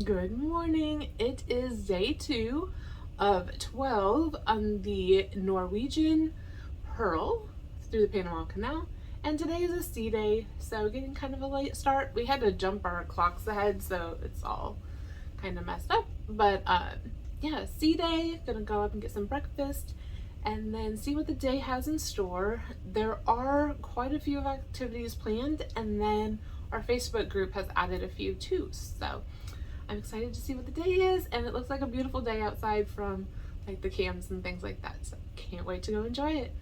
Good morning. It is day 2 of 12 on the Norwegian Pearl through the Panama Canal. And today is a sea day, so getting kind of a late start. We had to jump our clocks ahead, so it's all kind of messed up. But yeah, sea day. Gonna go up and get some breakfast and then see what the day has in store. There are quite a few activities planned, and then our Facebook group has added a few too. So I'm excited to see what the day is, and it looks like a beautiful day outside from like the cams and things like that. So can't wait to go enjoy it.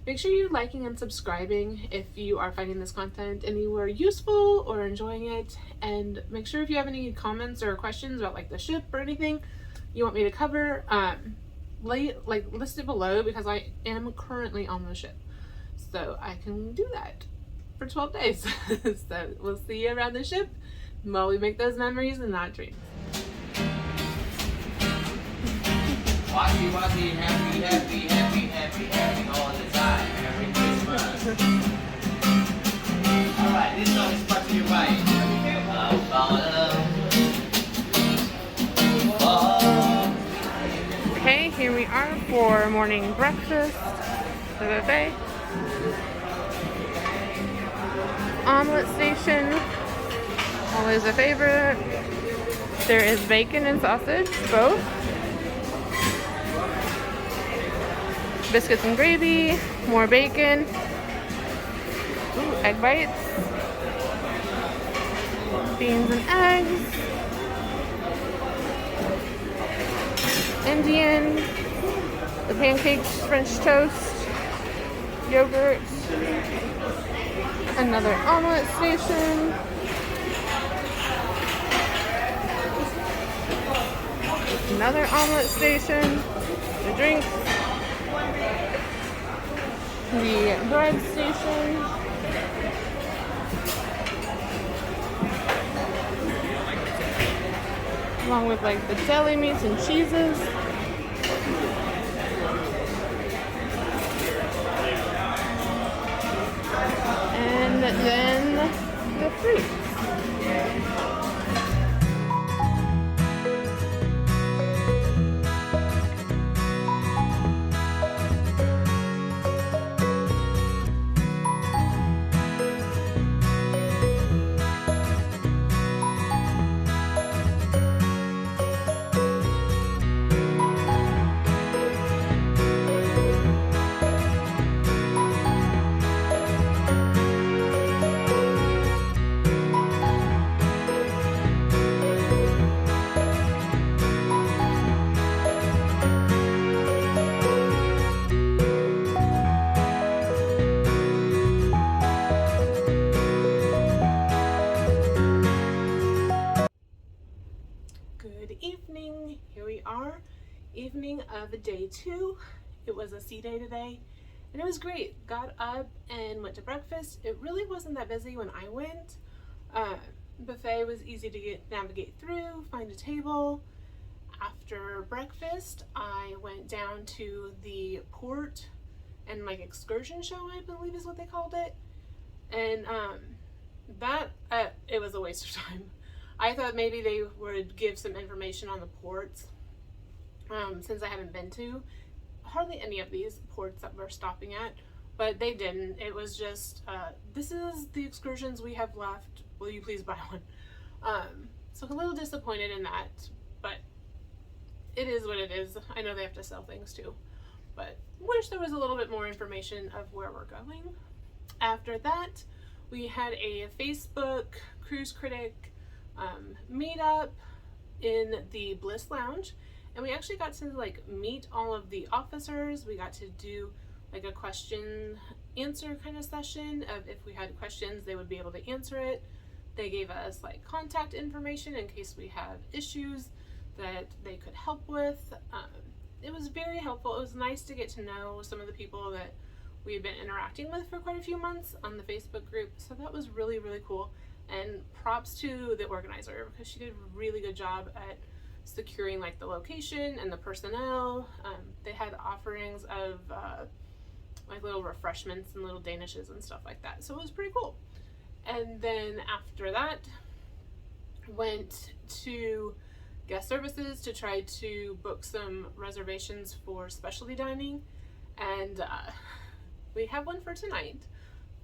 Make sure you're liking and subscribing if you are finding this content anywhere useful or enjoying it. And make sure if you have any comments or questions about like the ship or anything you want me to cover, list it below, because I am currently on the ship. So I can do that for 12 days. So we'll see you around the ship while we make those memories and not dreams. Washi, washi, happy, happy, happy, happy, happy all the time. Merry Christmas. Alright, this song is part to your right. Okay, here we are for morning breakfast. The buffet. Omelet station. Always a favorite. There is bacon and sausage, both. Biscuits and gravy, more bacon. Ooh, egg bites. Beans and eggs. Indian. The pancakes, French toast. Yogurt. Another omelet station. Another omelet station, the drinks, the bread station, along with like the deli meats and cheeses, and then the fruit. Good evening. Here we are, evening of day 2. It was a sea day today, and it was great. Got up and went to breakfast. It really wasn't that busy when I went. Buffet was easy to navigate through, find a table. After breakfast, I went down to the port and like excursion show, I believe is what they called it. And it was a waste of time. I thought maybe they would give some information on the ports, since I haven't been to hardly any of these ports that we're stopping at, but they didn't. It was just, this is the excursions we have left. Will you please buy one? So a little disappointed in that, but it is what it is. I know they have to sell things too, but wish there was a little bit more information of where we're going. After that, we had a Facebook Cruise Critic meetup in the Bliss Lounge, and we actually got to like meet all of the officers. We got to do like a question answer kind of session of if we had questions they would be able to answer it. They gave us like contact information in case we have issues that they could help with. It was very helpful. It was nice to get to know some of the people that we had been interacting with for quite a few months on the Facebook group, so that was really, really cool. And props to the organizer, because she did a really good job at securing like the location and the personnel. They had offerings of like little refreshments and little danishes and stuff like that, so it was pretty cool. And then after that, went to guest services to try to book some reservations for specialty dining, and we have one for tonight,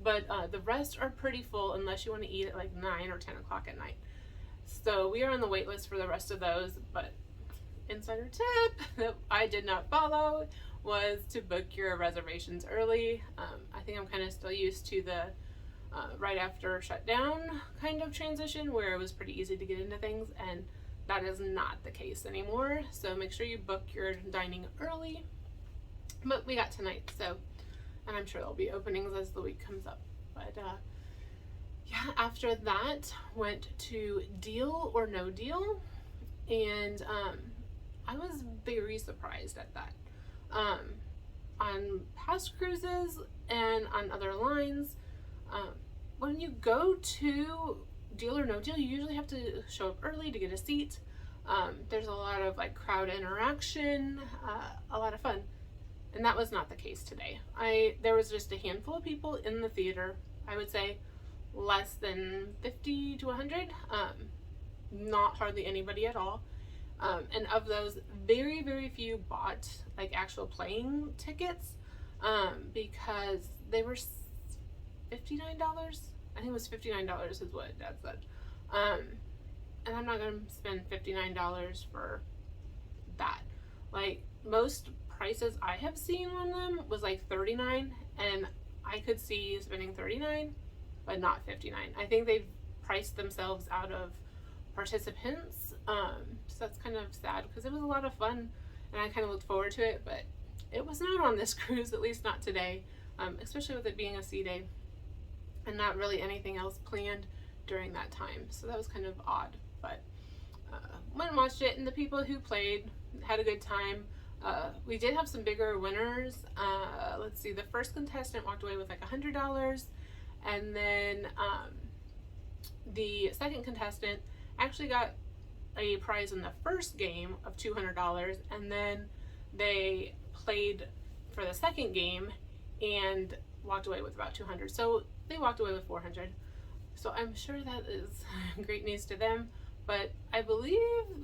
but the rest are pretty full unless you want to eat at like 9 or 10 o'clock at night. So we are on the wait list for the rest of those, but insider tip that I did not follow was to book your reservations early. I think I'm kind of still used to the right after shutdown kind of transition where it was pretty easy to get into things, and that is not the case anymore. So make sure you book your dining early. But we got tonight, so, and I'm sure there'll be openings as the week comes up. But yeah, after that, went to Deal or No Deal, and I was very surprised at that. On past cruises and on other lines, when you go to Deal or No Deal, you usually have to show up early to get a seat. There's a lot of like crowd interaction, a lot of fun. And that was not the case today. There was just a handful of people in the theater. I would say less than 50 to 100. Not hardly anybody at all. And of those, very, very few bought like actual playing tickets, because they were $59. I think it was $59 is what Dad said. And I'm not gonna spend $59 for that. Like, most prices I have seen on them was like $39, and I could see spending $39, but not $59. I think they've priced themselves out of participants, so that's kind of sad because it was a lot of fun and I kind of looked forward to it, but it was not on this cruise, at least not today, especially with it being a sea day and not really anything else planned during that time. So that was kind of odd, but went and watched it, and the people who played had a good time. We did have some bigger winners. Let's see, the first contestant walked away with like $100, and then the second contestant actually got a prize in the first game of $200, and then they played for the second game and walked away with about $200. So they walked away with $400. So I'm sure that is great news to them, but I believe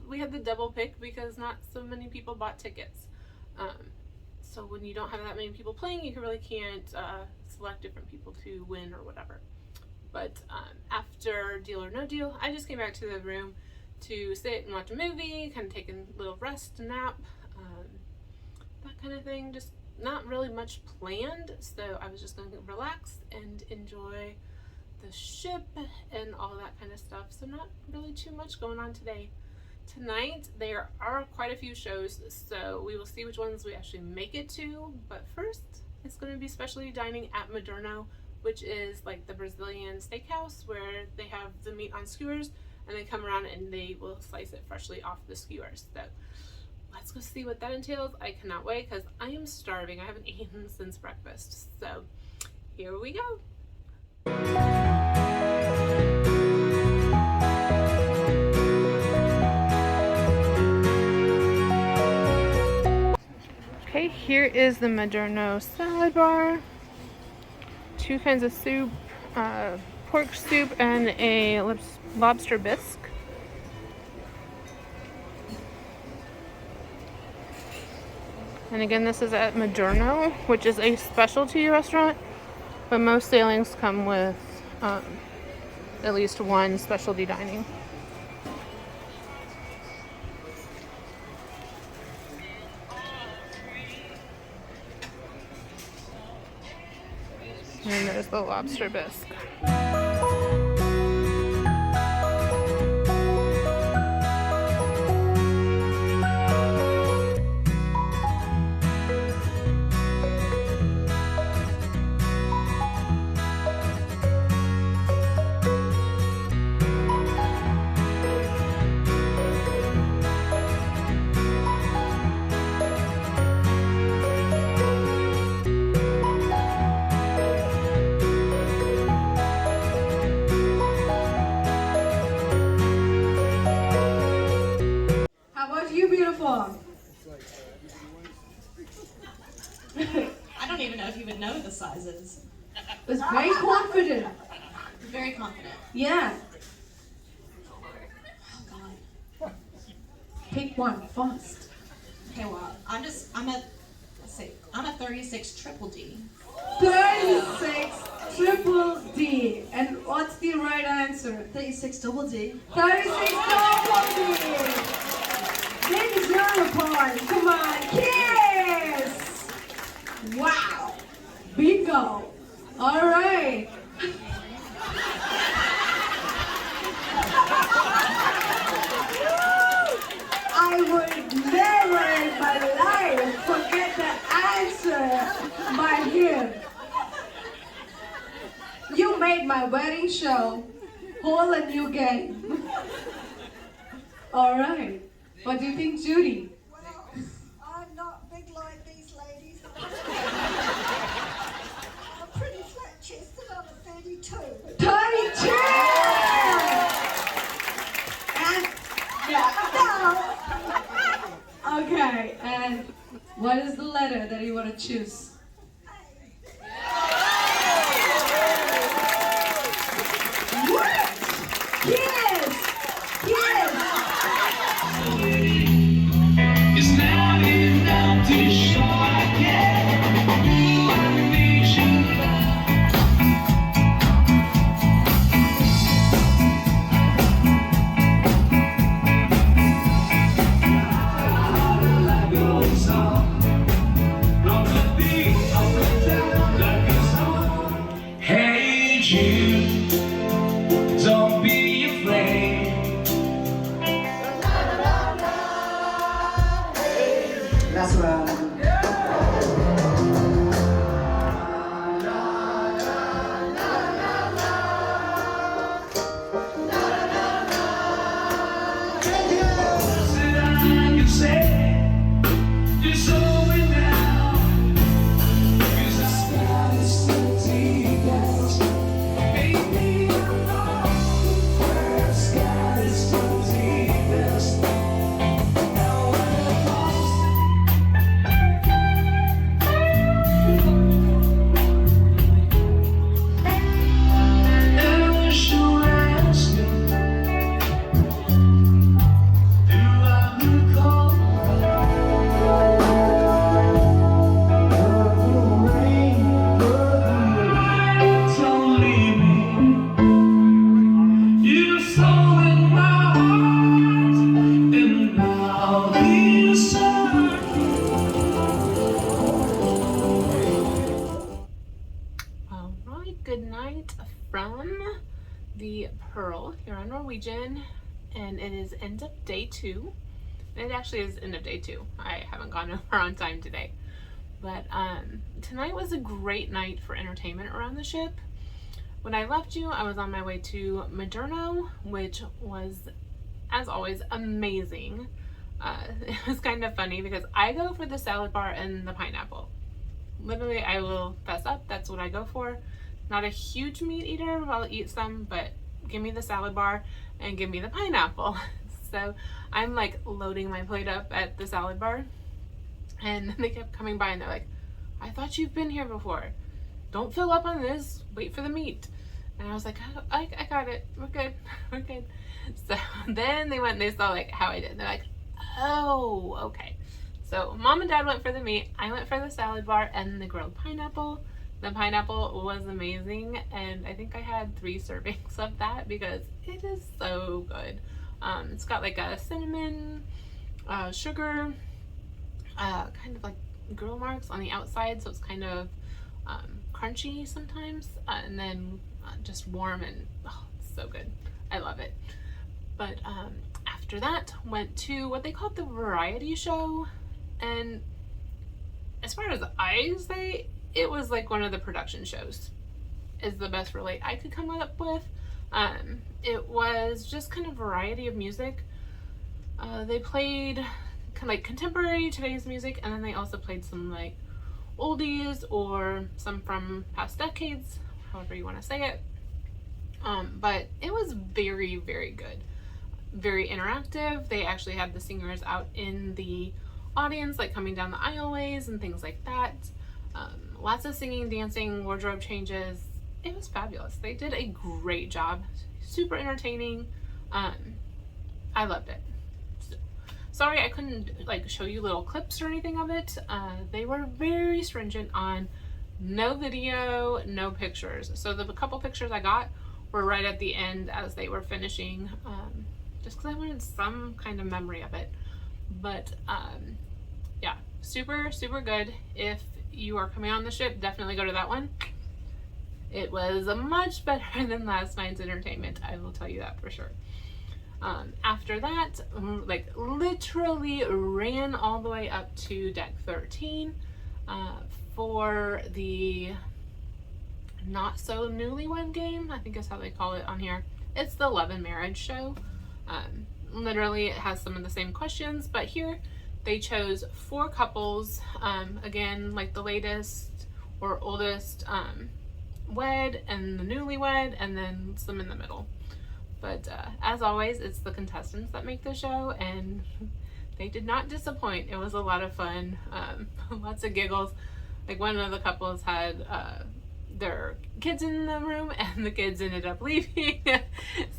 we had the double pick because not so many people bought tickets. So when you don't have that many people playing, you really can't select different people to win or whatever. But after Deal or No Deal, I just came back to the room to sit and watch a movie, kind of take a little rest, nap, that kind of thing. Just not really much planned, so I was just going to relax and enjoy the ship and all that kind of stuff. So not really too much going on today. Tonight there are quite a few shows, so we will see which ones we actually make it to. But first, it's going to be specialty dining at Moderno, which is like the Brazilian steakhouse where they have the meat on skewers and they come around and they will slice it freshly off the skewers. So let's go see what that entails. I cannot wait because I am starving. I haven't eaten since breakfast. So here we go. Okay, here is the Moderno salad bar. 2 kinds of soup, pork soup and a lobster bisque. And again, this is at Moderno, which is a specialty restaurant, but most sailings come with at least one specialty dining. And there's the lobster bisque. I don't even know if you would know the sizes. Was very confident. Very confident. Yeah. Oh God. Pick one fast. Okay, well, let's see, I'm a 36 triple D. 36 triple D. And what's the right answer? 36 double D. 36 double D. They deserve a point. Come on, kiss. Wow. Bingo. All right. I would never in my life forget the answer by him. You made my wedding show whole a new game. All right. What do you think, Judy? Well, I'm not big like these ladies. I'm pretty flat chested. I'm a 32. 32! And, okay, and what is the letter that you want to choose? What? Yes! Yes! It's not enough to show I care. I need you. Life goes on. From the beat up and down like a song. Hey Jude, don't be afraid. That's right. That I can say, just hold me now. 'Cause the sky is still deepest. Baby, I know the sky is still deepest. Now when it comes never should ask you, do I recall? Don't leave me. You stole in my heart, and now here's some. All right, good night from the Pearl here on Norwegian, and it is end of day 2. It actually is end of day 2. I haven't gone over on time today, but tonight was a great night for entertainment around the ship. When I left you, I was on my way to Moderno, which was, as always, amazing. It was kind of funny because I go for the salad bar and the pineapple. Literally, I will fess up, that's what I go for. Not a huge meat eater, I'll eat some, but give me the salad bar and give me the pineapple. So I'm like loading my plate up at the salad bar, and they kept coming by and they're like, I thought you've been here before. Don't fill up on this, wait for the meat. And I was like, I got it, we're good, we're good. So then they went and they saw like how I did. They're like, oh, okay. So mom and dad went for the meat, I went for the salad bar and the grilled pineapple. The pineapple was amazing, and I think I had 3 servings of that because it is so good. It's got like a cinnamon, sugar, kind of like grill marks on the outside, so it's kind of crunchy sometimes, and then just warm, and oh, it's so good. I love it. But after that, went to what they called the variety show, and as far as I say, it was like one of the production shows is the best relate I could come up with. It was just kind of variety of music. They played kind of like contemporary today's music, and then they also played some like oldies or some from past decades, however you want to say it. But it was very, very good. Very interactive. They actually had the singers out in the audience, like coming down the aisleways and things like that. Lots of singing, dancing, wardrobe changes. It was fabulous. They did a great job. Super entertaining. I loved it. Sorry I couldn't like show you little clips or anything of it. They were very stringent on no video, no pictures. So the couple pictures I got were right at the end as they were finishing, just because I wanted some kind of memory of it. But yeah, super, super good. If you are coming on the ship, definitely go to that one. It was much better than last night's entertainment, I will tell you that for sure. After that, like literally ran all the way up to deck 13 for the not so newlywed game, I think is how they call it on here. It's the Love and Marriage show. Literally it has some of the same questions, but here they chose 4 couples, again like the latest or oldest wed and the newlywed, and then some in the middle. But as always, it's the contestants that make the show, and they did not disappoint. It was a lot of fun, lots of giggles. Like one of the couples had their kids in the room, and the kids ended up leaving.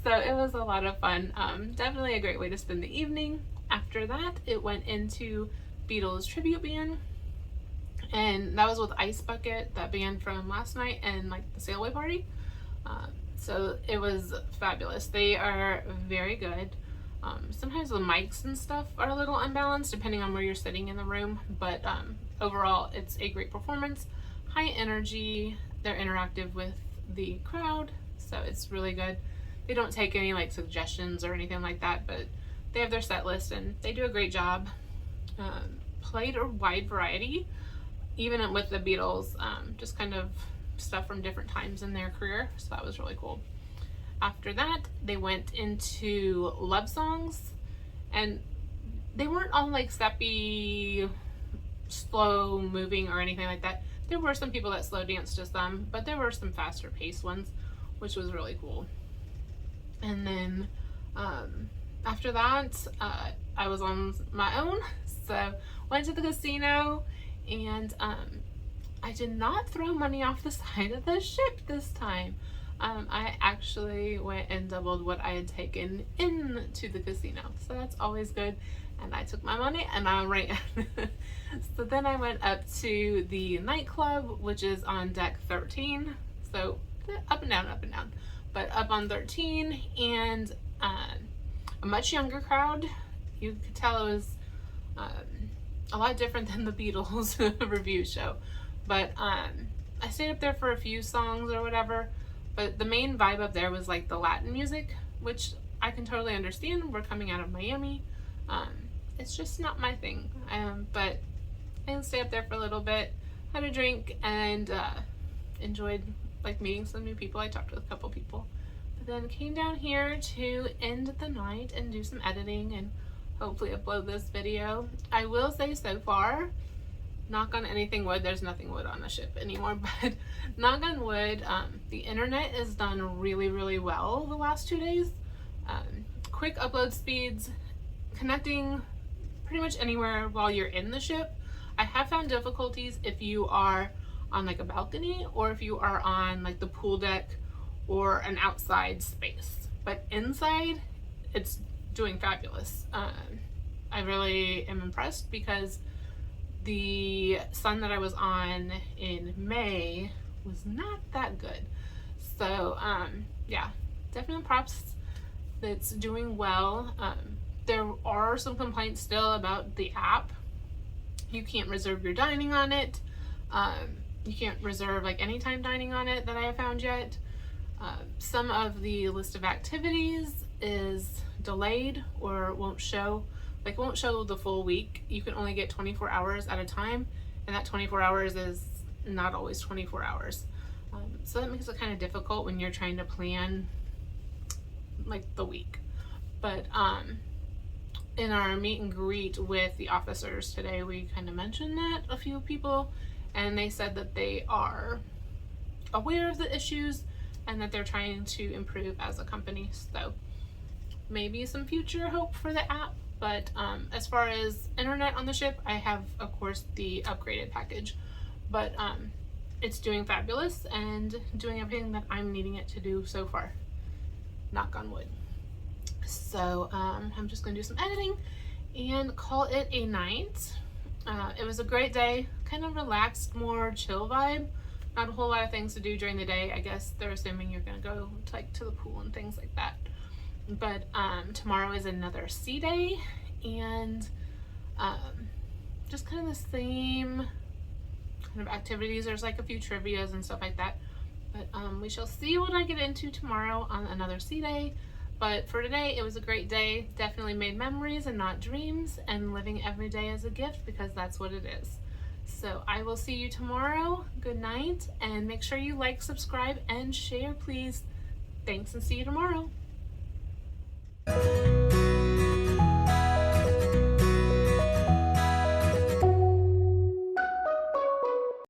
So it was a lot of fun. Definitely a great way to spend the evening. After that, it went into Beatles tribute band, and that was with Ice Bucket, that band from last night, and like the Sailaway Party. So it was fabulous. They are very good. Sometimes the mics and stuff are a little unbalanced depending on where you're sitting in the room, but overall it's a great performance. High energy. They're interactive with the crowd, so it's really good. They don't take any like suggestions or anything like that, but they have their set list and they do a great job. Played a wide variety, even with the Beatles, just kind of stuff from different times in their career, so that was really cool. After that, they went into love songs, and they weren't all like steppy, slow moving or anything like that. There were some people that slow danced to some, but there were some faster paced ones, which was really cool. And then after that, I was on my own, so went to the casino, and I did not throw money off the side of the ship this time. I actually went and doubled what I had taken into the casino, so that's always good. And I took my money and I ran. So then I went up to the nightclub, which is on deck 13. So up and down, but up on 13, and a much younger crowd. You could tell it was a lot different than the Beatles review show. But I stayed up there for a few songs or whatever, but the main vibe up there was like the Latin music, which I can totally understand. We're coming out of Miami. It's just not my thing. But I stayed up there for a little bit, had a drink, and enjoyed like meeting some new people. I talked with a couple people, but then came down here to end the night and do some editing and hopefully upload this video. I will say so far, knock on anything wood, there's nothing wood on the ship anymore, but knock on wood, the internet is done really, really well the last 2 days. Quick upload speeds, connecting pretty much anywhere while you're in the ship. I have found difficulties if you are on like a balcony or if you are on like the pool deck or an outside space, but inside it's doing fabulous. I really am impressed because the sun that I was on in May was not that good. So yeah, definitely props. It's doing well. There are some complaints still about the app. You can't reserve your dining on it. You can't reserve like anytime dining on it that I have found yet. Some of the list of activities is delayed or won't show. Like won't show the full week. You can only get 24 hours at a time, and that 24 hours is not always 24 hours. So that makes it kind of difficult when you're trying to plan like the week. But in our meet and greet with the officers today, we kind of mentioned that a few people, and they said that they are aware of the issues and that they're trying to improve as a company. So maybe some future hope for the app. But as far as internet on the ship, I have, of course, the upgraded package. But it's doing fabulous and doing everything that I'm needing it to do so far. Knock on wood. So I'm just going to do some editing and call it a night. It was a great day, kind of relaxed, more chill vibe. Not a whole lot of things to do during the day. I guess they're assuming you're gonna go to the pool and things like that. But tomorrow is another sea day, and just kind of the same kind of activities. There's like a few trivias and stuff like that. But we shall see what I get into tomorrow on another sea day. But for today, it was a great day. Definitely made memories and not dreams, and living every day as a gift, because that's what it is. So I will see you tomorrow. Good night, and make sure you like, subscribe, and share, please. Thanks, and see you tomorrow.